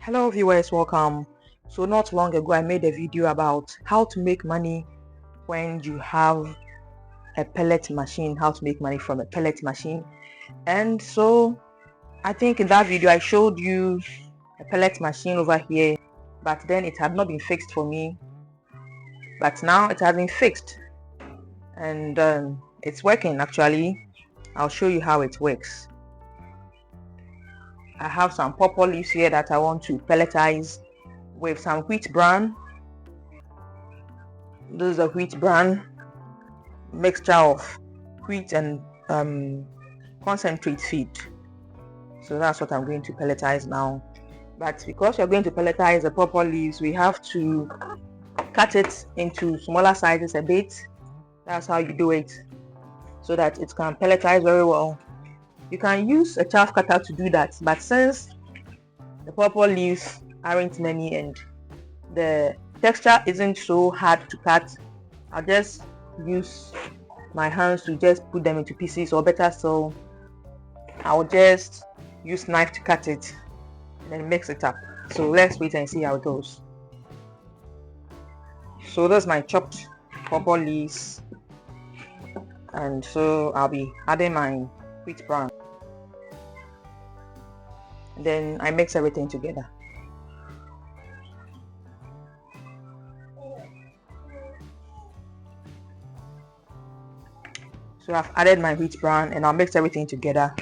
Hello viewers, welcome. So not long ago I made a video about how to make money when you have a pellet machine, how to make money from a pellet machine. And so I think in that video I showed you a pellet machine over here, but then it had not been fixed for me, but now it has been fixed and it's working. Actually, I'll show you how it works. I have some purple leaves here that I want to pelletize with some wheat bran. This is a wheat bran mixture of wheat and concentrate feed. So that's what I'm going to pelletize now. But because we're going to pelletize the purple leaves, we have to cut it into smaller sizes a bit. That's how you do it, so that it can pelletize very well. You can use a chaff cutter to do that, but since the purple leaves aren't many and the texture isn't so hard to cut, I'll just use my hands to just put them into pieces, or better still, I'll just use knife to cut it and then mix it up. So let's wait and see how it goes. So that's my chopped purple leaves, and so I'll be adding my wheat bran. Then I mix everything together. So I've added my wheat bran and I'll mix everything together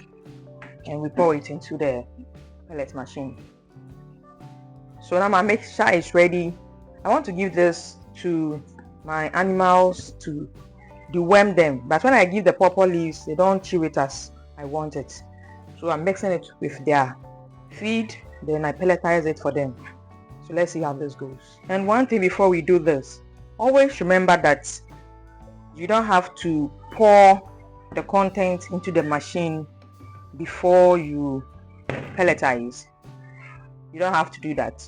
and we pour it into the pellet machine. So now my mixture is ready. I want to give this to my animals to deworm them, but when I give the purple leaves, they don't chew it as I want it. So I'm mixing it with their feed, then I pelletize it for them. So let's see how this goes. And one thing before we do this, always remember that you don't have to pour the content into the machine before you pelletize. You don't have to do that.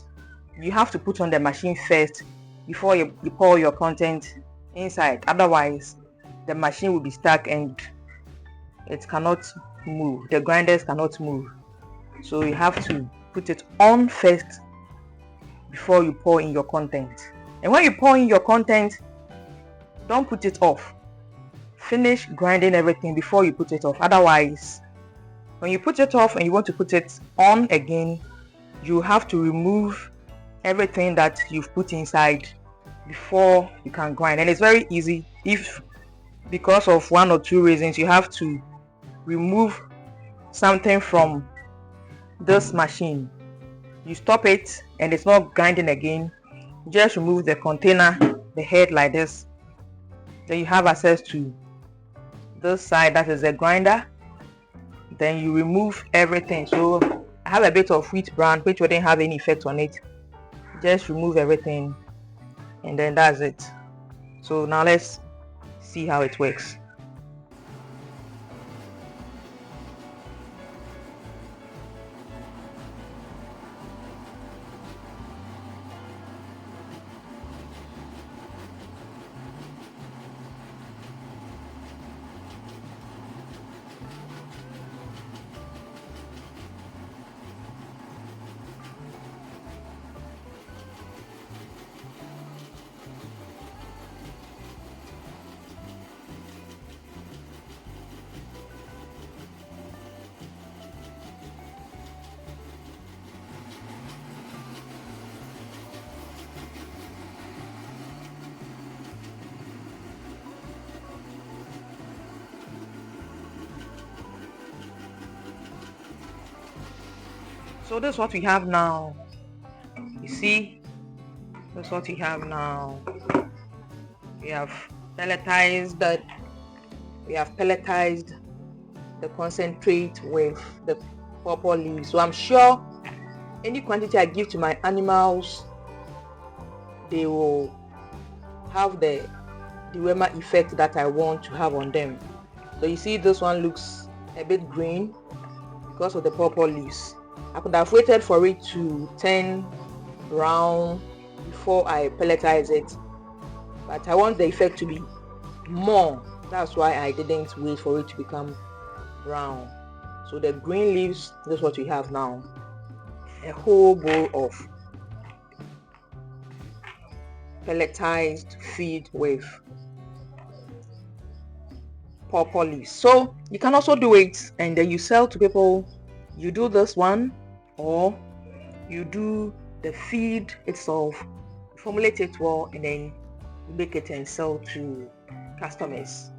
You have to put on the machine first before you pour your content inside. Otherwise, the machine will be stuck and it cannot move. The grinders cannot move. So you have to put it on first before you pour in your content. And when you pour in your content, don't put it off. Finish grinding everything before you put it off. Otherwise, when you put it off and you want to put it on again, you have to remove everything that you've put inside before you can grind. And it's very easy. If because of one or two reasons you have to remove something from this machine, you stop it and it's not grinding again, just remove the container, the head like this. Then you have access to this side, that is the grinder. Then you remove everything. So I have a bit of wheat bran which wouldn't have any effect on it. Just remove everything and then that's it. So now let's see how it works. So this is what we have now. You see, this is what we have now. We have pelletized the concentrate with the purple leaves. So I'm sure any quantity I give to my animals, they will have the dewormer effect that I want to have on them. So you see, this one looks a bit green because of the purple leaves. I could have waited for it to turn brown before I pelletize it, but I want the effect to be more. That's why I didn't wait for it to become brown. So the green leaves, that's what we have now. a whole bowl of pelletized feed with pawpaw leaves. So you can also do it and then you sell to people. You do this one, or you do the feed itself, formulate it well, and then you make it and sell to customers.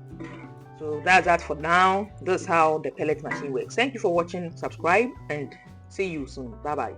So that's that for now. This is how the pellet machine works. Thank you for watching. Subscribe and see you soon. Bye bye.